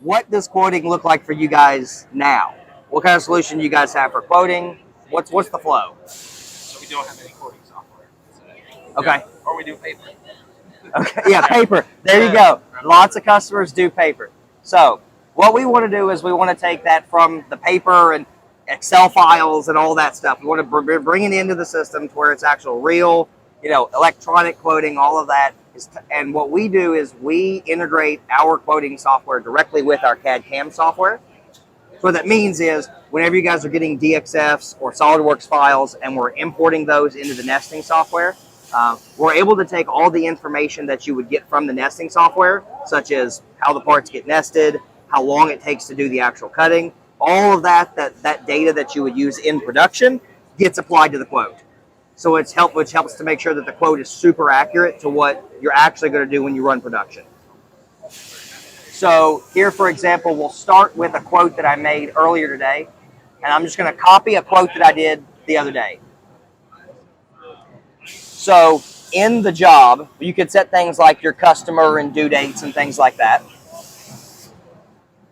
what does quoting look like for you guys now? What kind of solution do you guys have for quoting? What's the flow? So we don't have any quoting software. Okay. Or we do paper. Okay, yeah, paper. There you go. Lots of customers do paper. So what we want to do is we want to take that from the paper and Excel files and all that stuff. We want to bring it into the system to where it's actual real, electronic quoting, all of that. And what we do is we integrate our quoting software directly with our CAD/CAM software. So what that means is whenever you guys are getting DXFs or SolidWorks files and we're importing those into the nesting software, we're able to take all the information that you would get from the nesting software, such as how the parts get nested, how long it takes to do the actual cutting, all of that data that you would use in production gets applied to the quote. So which helps to make sure that the quote is super accurate to what you're actually going to do when you run production. So here, for example, we'll start with a quote that I made earlier today, and I'm just going to copy a quote that I did the other day. So in the job, you could set things like your customer and due dates and things like that.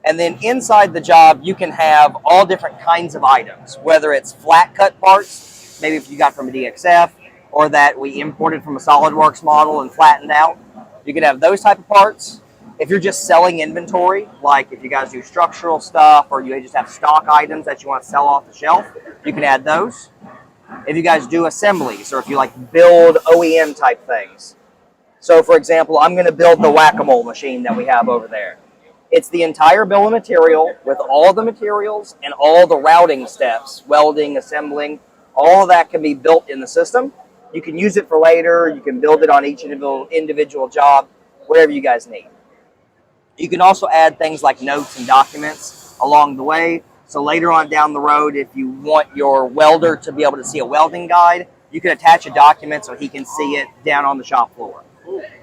And then inside the job, you can have all different kinds of items, whether it's flat cut parts, maybe if you got from a DXF, or that we imported from a SolidWorks model and flattened out. You could have those type of parts. If you're just selling inventory, like if you guys do structural stuff or you just have stock items that you want to sell off the shelf, you can add those. If you guys do assemblies or if you like build OEM type things. So for example, I'm going to build the whack-a-mole machine that we have over there. It's the entire bill of material with all the materials and all the routing steps, welding, assembling, all of that can be built in the system. You can use it for later. You can build it on each individual job, whatever you guys need. You can also add things like notes and documents along the way. So later on down the road, if you want your welder to be able to see a welding guide, you can attach a document so he can see it down on the shop floor.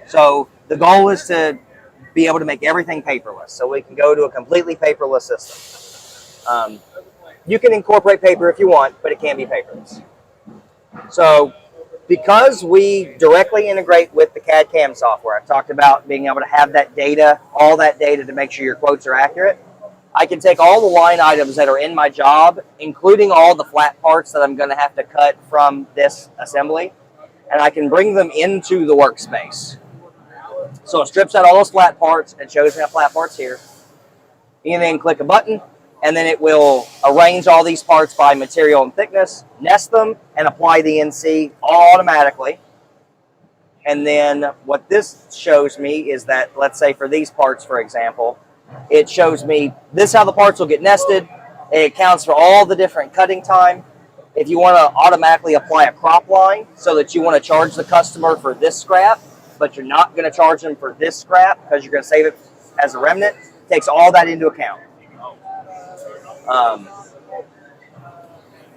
So the goal is to be able to make everything paperless, so we can go to a completely paperless system. You can incorporate paper if you want, but it can't be paperless. So because we directly integrate with the CAD/CAM software, I've talked about being able to have that data, all that data to make sure your quotes are accurate. I can take all the line items that are in my job, including all the flat parts that I'm going to have to cut from this assembly, and I can bring them into the workspace. So it strips out all those flat parts and shows me how flat parts here. You can then click a button, and then it will arrange all these parts by material and thickness, nest them, and apply the NC automatically. And then what this shows me is that, let's say for these parts, for example, it shows me this how the parts will get nested. It accounts for all the different cutting time. If you want to automatically apply a crop line so that you want to charge the customer for this scrap, but you're not going to charge them for this scrap because you're going to save it as a remnant, it takes all that into account.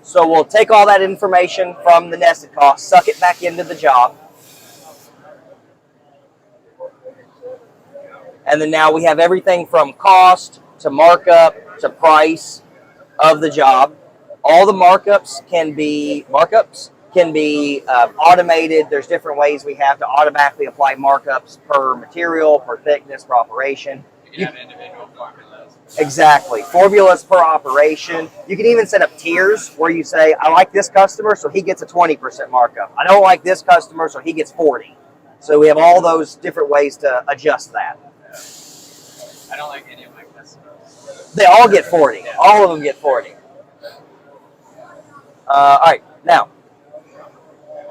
So we'll take all that information from the nested cost, suck it back into the job. And then now we have everything from cost to markup to price of the job. All the markups can be automated. There's different ways we have to automatically apply markups per material, per thickness, per operation. You can have individual formulas. Exactly. Formulas per operation. You can even set up tiers where you say, I like this customer, so he gets a 20% markup. I don't like this customer, so he gets 40. So we have all those different ways to adjust that. I don't like any of my customers. They all get 40. Yeah. All of them get 40. All right. Now,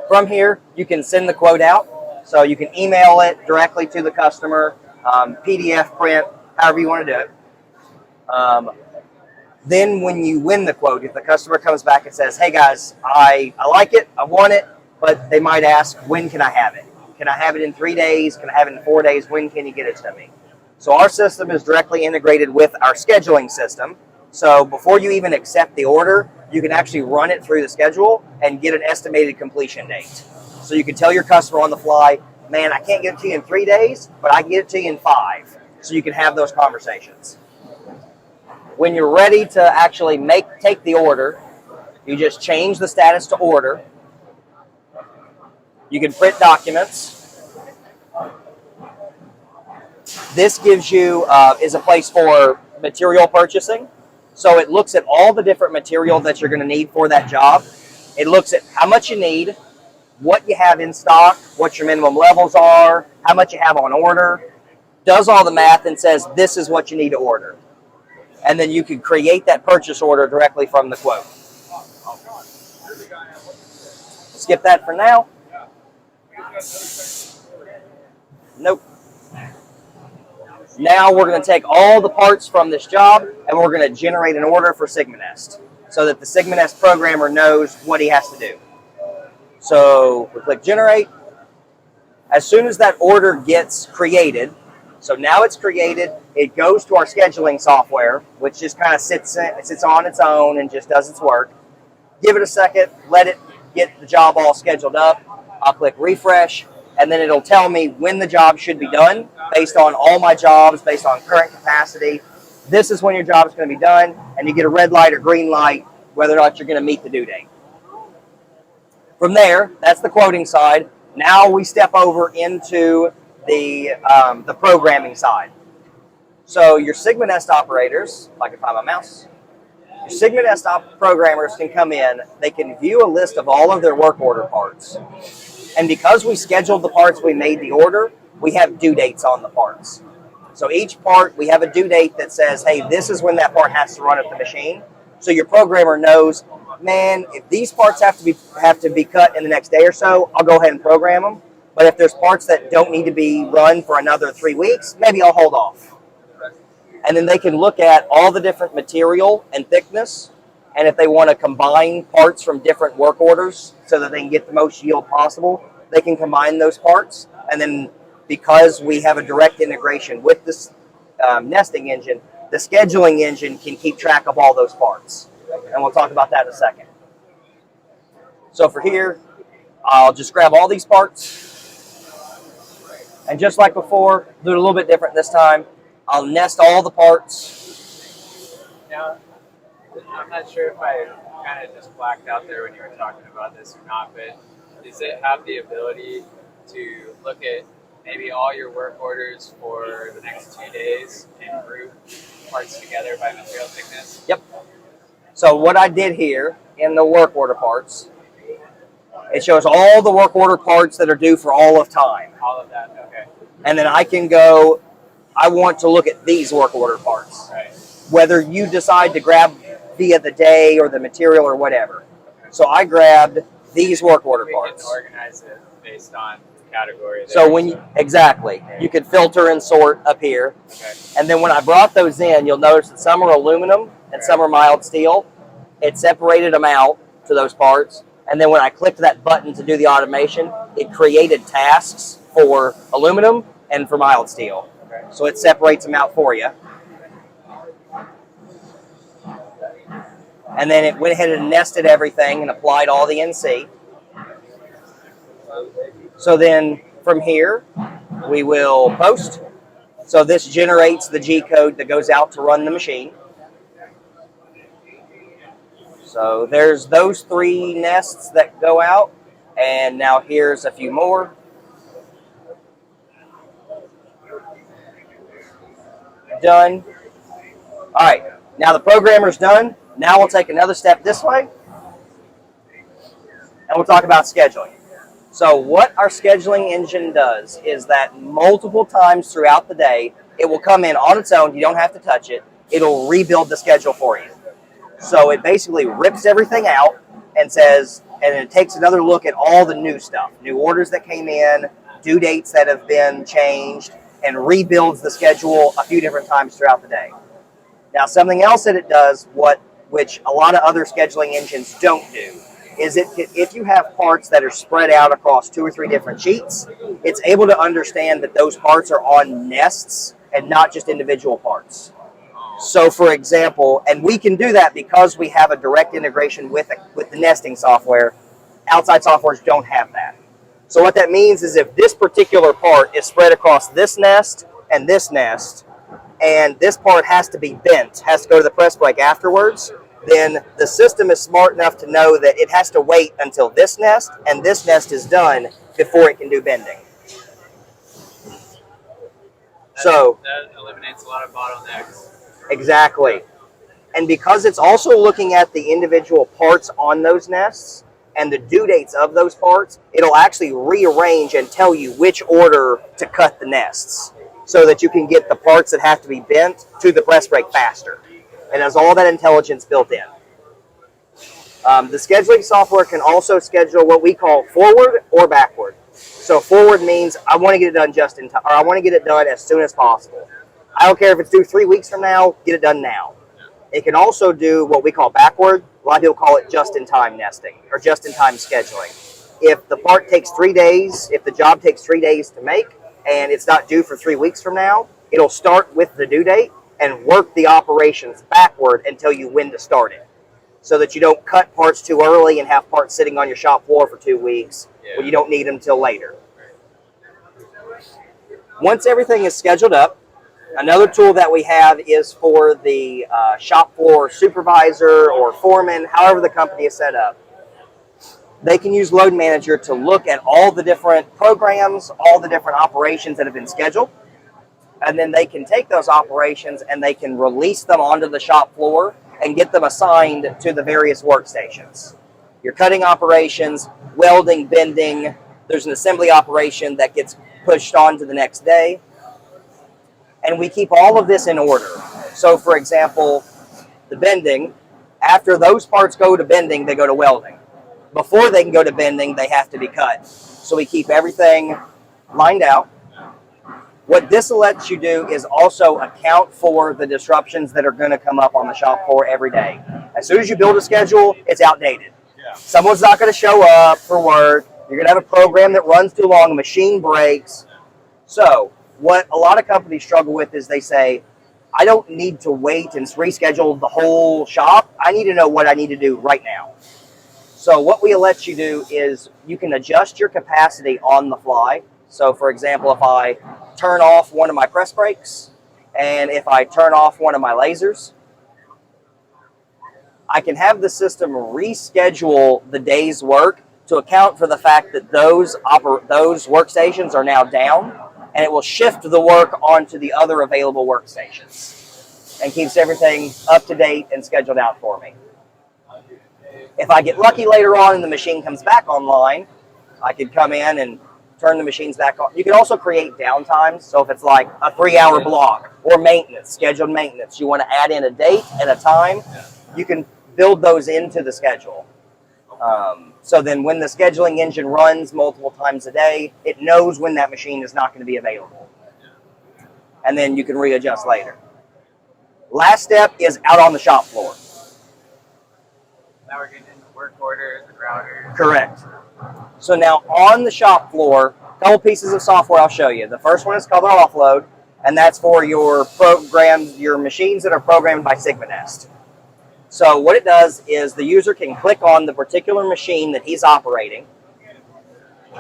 from here, you can send the quote out. So you can email it directly to the customer, PDF print, however you want to do it. Then when you win the quote, if the customer comes back and says, hey guys, I like it, I want it, but they might ask, when can I have it? Can I have it in 3 days? Can I have it in 4 days? When can you get it to me? So our system is directly integrated with our scheduling system. So before you even accept the order, you can actually run it through the schedule and get an estimated completion date. So you can tell your customer on the fly, man, I can't get it to you in 3 days, but I can get it to you in 5. So you can have those conversations. When you're ready to actually take the order, you just change the status to order. You can print documents. This gives you, is a place for material purchasing. So it looks at all the different material that you're going to need for that job. It looks at how much you need, what you have in stock, what your minimum levels are, how much you have on order, does all the math and says this is what you need to order. And then you can create that purchase order directly from the quote. Skip that for now. Nope. Now we're going to take all the parts from this job and we're going to generate an order for SigmaNEST so that the SigmaNEST programmer knows what he has to do. So we click generate. As soon as that order gets created, so now it's created, it goes to our scheduling software, which just kind of sits on its own and just does its work. Give it a second, let it get the job all scheduled up. I'll click refresh, and then it'll tell me when the job should be done based on all my jobs, based on current capacity. This is when your job is going to be done, and you get a red light or green light whether or not you're going to meet the due date. From there, that's the quoting side. Now we step over into the programming side. So your SigmaNEST operators, if I can find my mouse, your SigmaNEST programmers can come in, they can view a list of all of their work order parts. And because we scheduled the parts, we made the order, we have due dates on the parts. So each part, we have a due date that says, hey, this is when that part has to run at the machine. So your programmer knows, man, if these parts have to be cut in the next day or so, I'll go ahead and program them. But if there's parts that don't need to be run for another 3 weeks, maybe I'll hold off. And then they can look at all the different material and thickness, and if they want to combine parts from different work orders so that they can get the most yield possible, they can combine those parts. And then because we have a direct integration with this nesting engine, the scheduling engine can keep track of all those parts. And we'll talk about that in a second. So for here, I'll just grab all these parts. And just like before, do it a little bit different this time. I'll nest all the parts. Now, I'm not sure if I kind of just blacked out there when you were talking about this or not, but does it have the ability to look at maybe all your work orders for the next 2 days and group parts together by material thickness? Yep. So what I did here in the work order parts, it shows all the work order parts that are due for all of time. All of that, okay. And then I can go, I want to look at these work order parts. Right. Whether you decide to grab via the day or the material or whatever. So I grabbed these work order parts. We can organize it based on category. So when you, exactly, you can filter and sort up here. Okay. And then when I brought those in, you'll notice that some are aluminum and some are mild steel. It separated them out to those parts. And then when I clicked that button to do the automation, it created tasks for aluminum and for mild steel. Okay. So it separates them out for you. And then it went ahead and nested everything and applied all the NC. So then from here, we will post. So this generates the G code that goes out to run the machine. So there's those 3 nests that go out. And now here's a few more. Done. All right, now the programmer's done. Now we'll take another step this way, and we'll talk about scheduling. So what our scheduling engine does is that multiple times throughout the day, it will come in on its own. You don't have to touch it. It'll rebuild the schedule for you. So it basically rips everything out and says, and it takes another look at all the new stuff, new orders that came in, due dates that have been changed, and rebuilds the schedule a few different times throughout the day. Now, something else that it does, which a lot of other scheduling engines don't do, is if you have parts that are spread out across 2 or 3 different sheets, it's able to understand that those parts are on nests and not just individual parts. So, for example, and we can do that because we have a direct integration with the nesting software. Outside softwares don't have that. So what that means is if this particular part is spread across this nest, and this part has to be bent, has to go to the press brake afterwards, then the system is smart enough to know that it has to wait until this nest and this nest is done before it can do bending. So that eliminates a lot of bottlenecks. exactly. And because it's also looking at the individual parts on those nests and the due dates of those parts, it'll actually rearrange and tell you which order to cut the nests so that you can get the parts that have to be bent to the press brake faster. It has all that intelligence built in. The scheduling software can also schedule what we call forward or backward. So forward means I want to get it done just in time, or I want to get it done as soon as possible. I don't care if it's due 3 weeks from now, get it done now. It can also do what we call backward. A lot of people call it just-in-time nesting or just-in-time scheduling. If the part takes 3 days, if the job takes 3 days to make and it's not due for 3 weeks from now, it'll start with the due date and work the operations backward and tell you when to start it, so that you don't cut parts too early and have parts sitting on your shop floor for 2 weeks when you don't need them till later. Once everything is scheduled up, another tool that we have is for the shop floor supervisor or foreman, however the company is set up. They can use Load Manager to look at all the different programs, all the different operations that have been scheduled, and then they can take those operations and they can release them onto the shop floor and get them assigned to the various workstations. Your cutting operations, welding, bending, there's an assembly operation that gets pushed on to the next day. And we keep all of this in order. So for example, the bending, after those parts go to bending, they go to welding. Before they can go to bending, they have to be cut. So we keep everything lined out. What this lets you do is also account for the disruptions that are going to come up on the shop floor every day. As soon as you build a schedule, it's outdated. Someone's not going to show up for work. You're going to have a program that runs too long, a machine breaks. So what a lot of companies struggle with is they say, I don't need to wait and reschedule the whole shop. I need to know what I need to do right now. So what we let you do is you can adjust your capacity on the fly. So for example, if I turn off one of my press brakes and if I turn off one of my lasers, I can have the system reschedule the day's work to account for the fact that those workstations are now down, and it will shift the work onto the other available workstations and keeps everything up to date and scheduled out for me. If I get lucky later on and the machine comes back online, I could come in and turn the machines back on. You can also create downtimes. So if it's like a 3-hour block or maintenance, scheduled maintenance, you want to add in a date and a time, you can build those into the schedule. So then when the scheduling engine runs multiple times a day, it knows when that machine is not going to be available. And then you can readjust later. Last step is out on the shop floor. Now we're getting into work orders and routers. Correct. So now on the shop floor, a couple pieces of software I'll show you. The first one is called Offload, and that's for your programs, your machines that are programmed by SigmaNEST. So what it does is the user can click on the particular machine that he's operating,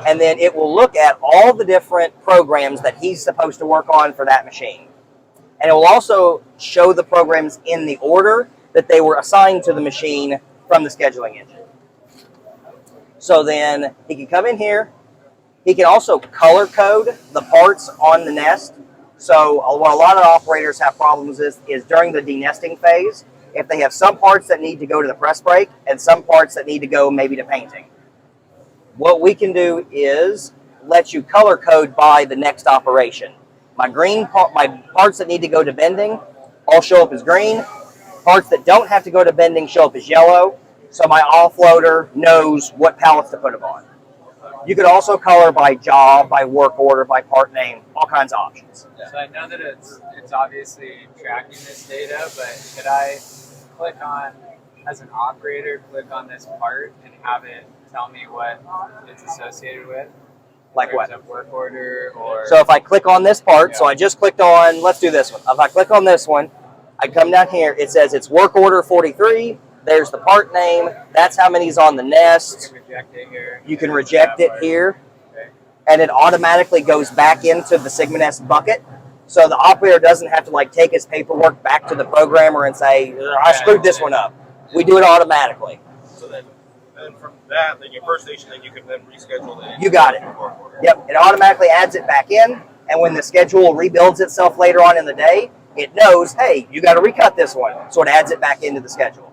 and then it will look at all the different programs that he's supposed to work on for that machine. And it will also show the programs in the order that they were assigned to the machine from the scheduling engine. So then he can come in here. He can also color code the parts on the nest. So what a lot of operators have problems is during the denesting phase, if they have some parts that need to go to the press brake and some parts that need to go maybe to painting. What we can do is let you color code by the next operation. My parts that need to go to bending all show up as green. Parts that don't have to go to bending show up as yellow. So my offloader knows what pallets to put them on. You could also color by job, by work order, by part name, all kinds of options. So I know that it's obviously tracking this data, but could I click on, as an operator, click on this part and have it tell me what it's associated with? Like what? Work order or... So if I click on this part, so I just clicked on, let's do this one. If I click on this one, I come down here, it says it's work order 43. There's the part name. That's how many's on the nest. You can reject it here. You can reject it here. Okay. And it automatically goes back into the SigmaNEST bucket. So the operator doesn't have to like take his paperwork back to the programmer and say, I screwed this one up. We do it automatically. So then from that, then your first station, then you can then reschedule it. You got it. Yep. It automatically adds it back in, And when the schedule rebuilds itself later on in the day, it knows, hey, you got to recut this one. So it adds it back into the schedule.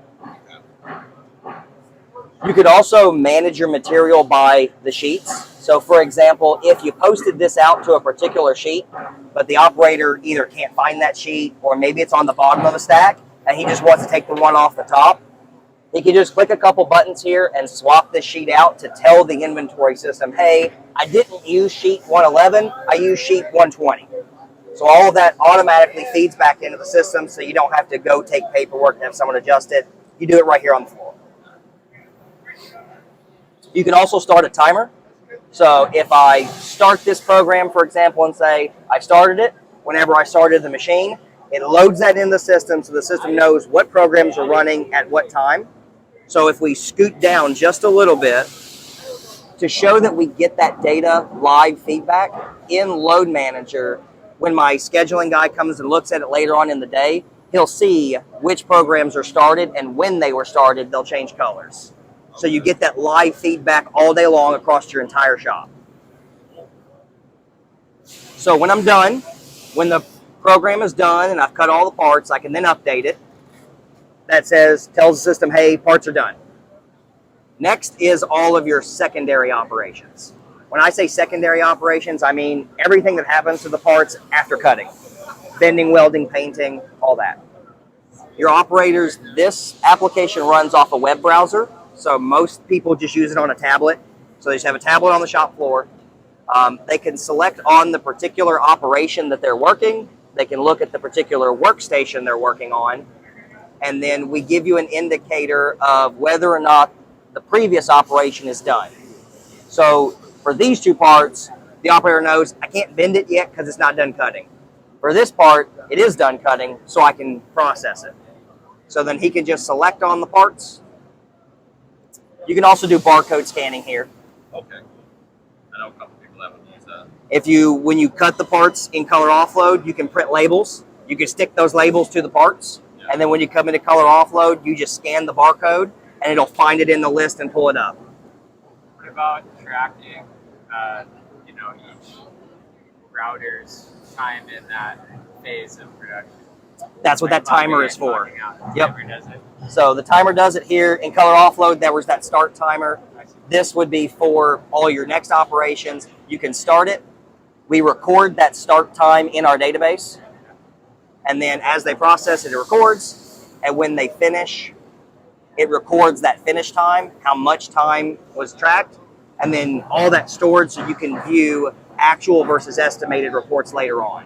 You could also manage your material by the sheets. So for example, if you posted this out to a particular sheet, but the operator either can't find that sheet or maybe it's on the bottom of a stack and he just wants to take the one off the top, he can just click a couple buttons here and swap this sheet out to tell the inventory system, hey, I didn't use sheet 111, I used sheet 120. So all of that automatically feeds back into the system so you don't have to go take paperwork and have someone adjust it. You do it right here on the floor. You can also start a timer. So if I start this program, for example, and say I started it, whenever I started the machine, it loads that in the system so the system knows what programs are running at what time. So if we scoot down just a little bit to show that we get that data live feedback in Load Manager, when my scheduling guy comes and looks at it later on in the day, he'll see which programs are started and when they were started, they'll change colors. So you get that live feedback all day long across your entire shop. So when I'm done, when the program is done and I've cut all the parts, I can then update it. That tells the system, hey, parts are done. Next is all of your secondary operations. When I say secondary operations, I mean everything that happens to the parts after cutting. Bending, welding, painting, all that. Your operators, this application runs off a web browser. So most people just use it on a tablet. So they just have a tablet on the shop floor. They can select on the particular operation that they're working. They can look at the particular workstation they're working on. And then we give you an indicator of whether or not the previous operation is done. So for these two parts, the operator knows I can't bend it yet because it's not done cutting. For this part, it is done cutting, so I can process it. So then he can just select on the parts. You can also do barcode scanning here. Okay. I know a couple people that would use that. When you cut the parts in color offload, you can print labels. You can stick those labels to the parts. Yeah. And then when you come into color offload, you just scan the barcode and it'll find it in the list and pull it up. What about tracking, each router's time in that phase of production? That's what that timer is for. Yep. So the timer does it here. In color offload, there was that start timer. This would be for all your next operations. You can start it. We record that start time in our database. And then as they process it, it records. And when they finish, it records that finish time, how much time was tracked. And then all that stored so you can view actual versus estimated reports later on.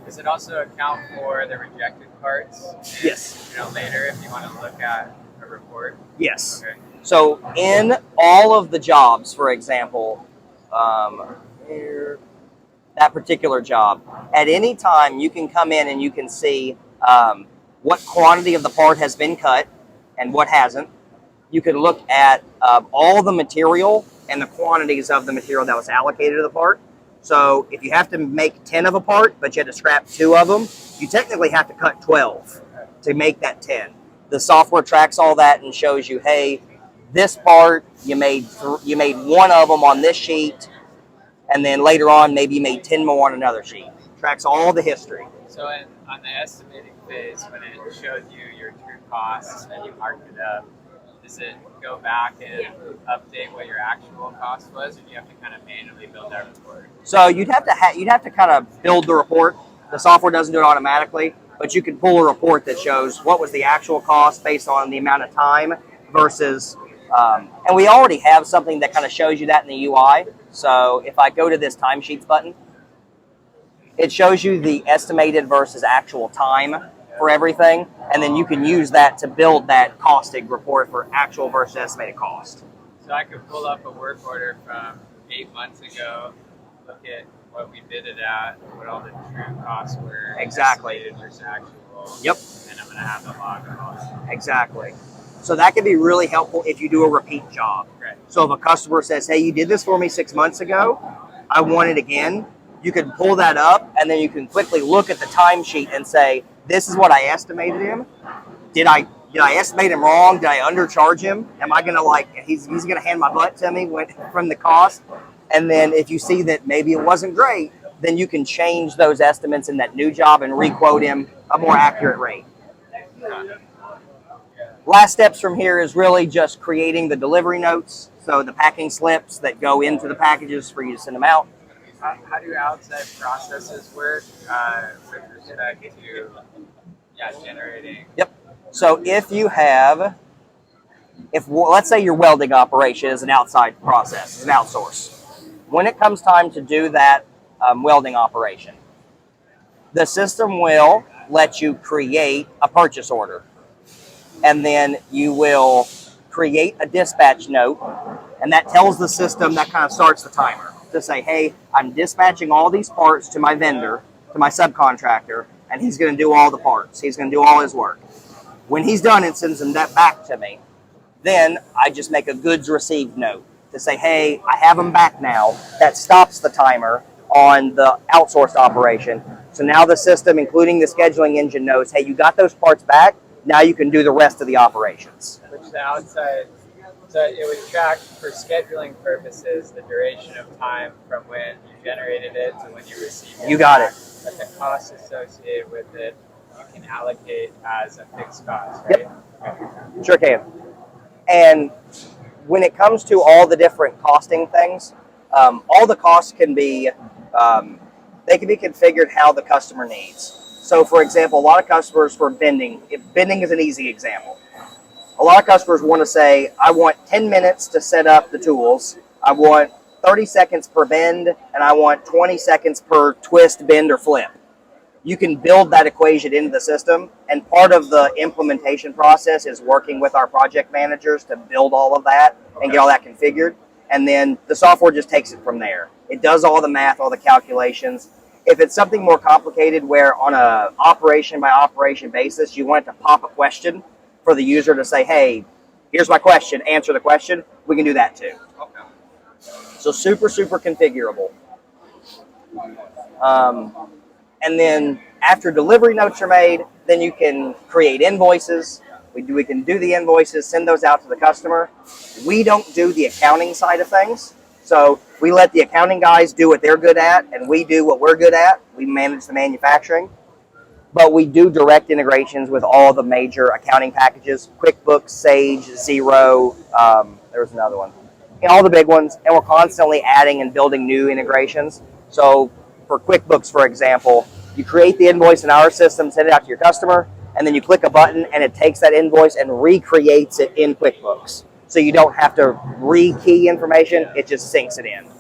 Does it also account for the rejected parts? Yes. Later if you want to look at a report? Yes. Okay. So in all of the jobs, for example, here, that particular job, at any time you can come in and you can see what quantity of the part has been cut and what hasn't. You can look at all the material and the quantities of the material that was allocated to the part. So if you have to make 10 of a part, but you had to scrap 2 of them, you technically have to cut 12 to make that 10. The software tracks all that and shows you, hey, this part, you made 1 of them on this sheet, and then later on, maybe you made 10 more on another sheet. Tracks all the history. So on the estimating phase, when it showed you your true costs and you marked it up, does it go back and update what your actual cost was, or do you have to kind of manually build that report? So you'd have to kind of build the report. The software doesn't do it automatically, but you can pull a report that shows what was the actual cost based on the amount of time versus, and we already have something that kind of shows you that in the UI. So if I go to this timesheets button, it shows you the estimated versus actual time for everything, and then you can use that to build that costing report for actual versus estimated cost. So I could pull up a work order from 8 months ago, look at what we bid it at, what all the true costs were, exactly, estimated versus actual. Yep. And I'm going to have the log of all that. Exactly. So that can be really helpful if you do a repeat job. Right. So if a customer says, hey, you did this for me 6 months ago, I want it again, you can pull that up and then you can quickly look at the timesheet and say, this is what I estimated him. Did I estimate him wrong? Did I undercharge him? Am I gonna he's gonna hand my butt to me from the cost? And then if you see that maybe it wasn't great, then you can change those estimates in that new job and re-quote him a more accurate rate. Last steps from here is really just creating the delivery notes, so the packing slips that go into the packages for you to send them out. How do outside processes work with respect to generating? Yep. So if you have, let's say your welding operation is an outside process, an outsource. When it comes time to do that welding operation, the system will let you create a purchase order. And then you will create a dispatch note, and that tells the system, that kind of starts the timer to say, hey, I'm dispatching all these parts to my vendor, to my subcontractor, and he's going to do all the parts. He's going to do all his work. When he's done, it sends them that back to me. Then I just make a goods received note to say, hey, I have them back now. That stops the timer on the outsourced operation. So now the system, including the scheduling engine, knows, hey, you got those parts back. Now you can do the rest of the operations. Which the outside, so it would track for scheduling purposes the duration of time from when you generated it to when you received it. You got it. But the cost associated with it, you can allocate as a fixed cost, right? Yep. Sure can. And when it comes to all the different costing things, all the costs can be, they can be configured how the customer needs. So, for example, a lot of customers for bending, if bending is an easy example. A lot of customers want to say, I want 10 minutes to set up the tools, I want 30 seconds per bend, and I want 20 seconds per twist, bend, or flip. You can build that equation into the system, and part of the implementation process is working with our project managers to build all of that and get all that configured. And then the software just takes it from there. It does all the math, all the calculations. If it's something more complicated where on a operation by operation basis, you want it to pop a question for the user to say, hey, here's my question, answer the question, we can do that too. Okay. So super, super configurable. And then after delivery notes are made, then you can create invoices. We can do the invoices, send those out to the customer. We don't do the accounting side of things. So we let the accounting guys do what they're good at, and we do what we're good at. We manage the manufacturing. But we do direct integrations with all the major accounting packages, QuickBooks, Sage, Xero, there was another one. And all the big ones, and we're constantly adding and building new integrations. So for QuickBooks, for example, you create the invoice in our system, send it out to your customer, and then you click a button and it takes that invoice and recreates it in QuickBooks. So you don't have to re-key information, it just syncs it in.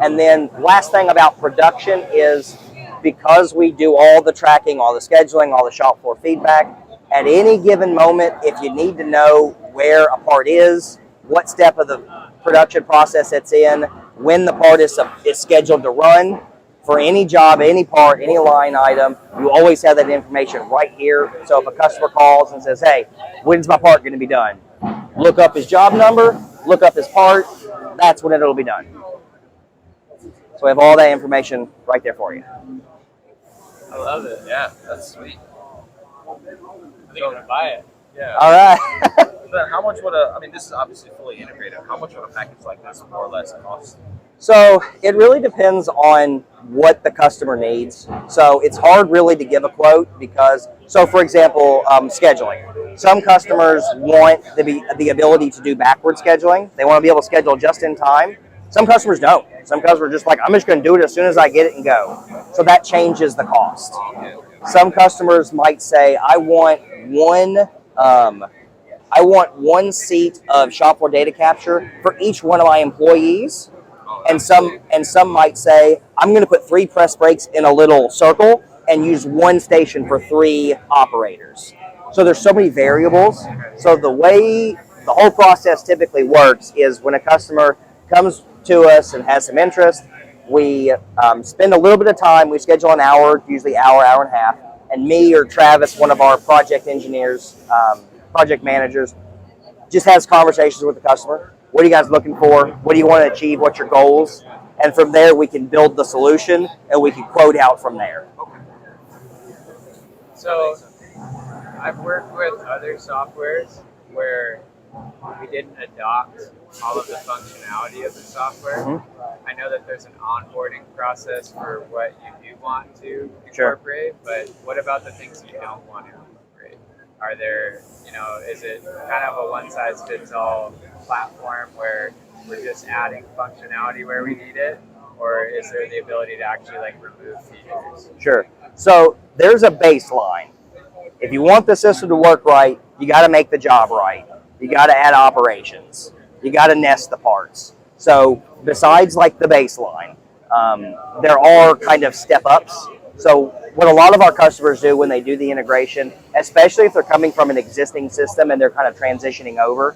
And then last thing about production is because we do all the tracking, all the scheduling, all the shop floor feedback, at any given moment, if you need to know where a part is, what step of the production process it's in, when the part is scheduled to run, for any job, any part, any line item, you always have that information right here. So if a customer calls and says, hey, when's my part going to be done? Look up his job number, look up his part, that's when it'll be done. So we have all that information right there for you. I love it. Yeah, that's sweet. I think I'm going to buy it. Yeah. All right. Then how much would this is obviously fully integrated. How much would a package like this more or less cost? So it really depends on what the customer needs. So it's hard really to give a quote because, so for example, scheduling. Some customers want the ability to do backward scheduling. They want to be able to schedule just in time. Some customers don't. Some customers are just like, I'm just going to do it as soon as I get it and go. So that changes the cost. Some customers might say, I want one seat of shop floor data capture for each one of my employees. And some might say, I'm going to put 3 press brakes in a little circle and use one station for 3 operators. So there's so many variables. So the way the whole process typically works is when a customer comes to us and has some interest, we spend a little bit of time. We schedule an hour, usually hour and a half. And me or Travis, one of our project engineers, project managers, just has conversations with the customer. What are you guys looking for? What do you want to achieve? What's your goals? And from there, we can build the solution and we can quote out from there. So I've worked with other softwares where we didn't adopt all of the functionality of the software. Mm-hmm. I know that there's an onboarding process for what you do want to Sure. incorporate, but what about the things you don't want to incorporate? Are there, is it kind of a one-size-fits-all platform where we're just adding functionality where we need it, or is there the ability to actually like remove features? Sure. So there's a baseline. If you want the system to work right, you got to make the job right. You got to add operations. You got to nest the parts. So besides like the baseline, there are kind of step ups. So what a lot of our customers do when they do the integration, especially if they're coming from an existing system and they're kind of transitioning over,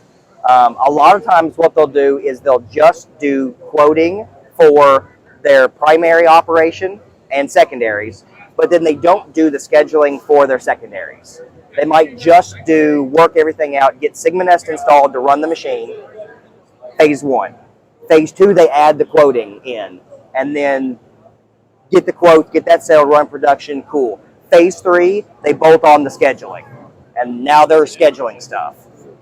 a lot of times what they'll do is they'll just do quoting for their primary operation and secondaries, but then they don't do the scheduling for their secondaries. They might just do work everything out, get SigmaNEST installed to run the machine, phase one. Phase two, they add the quoting in, and then get the quote, get that sale, run production, cool. Phase three, they bolt on the scheduling, and now they're scheduling stuff.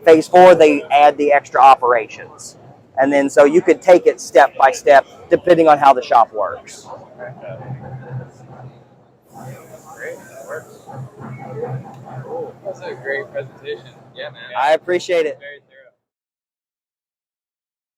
Phase four, they add the extra operations. And then so you could take it step by step depending on how the shop works. Great, that works. Cool. That's a great presentation. Yeah, man. I appreciate it. Very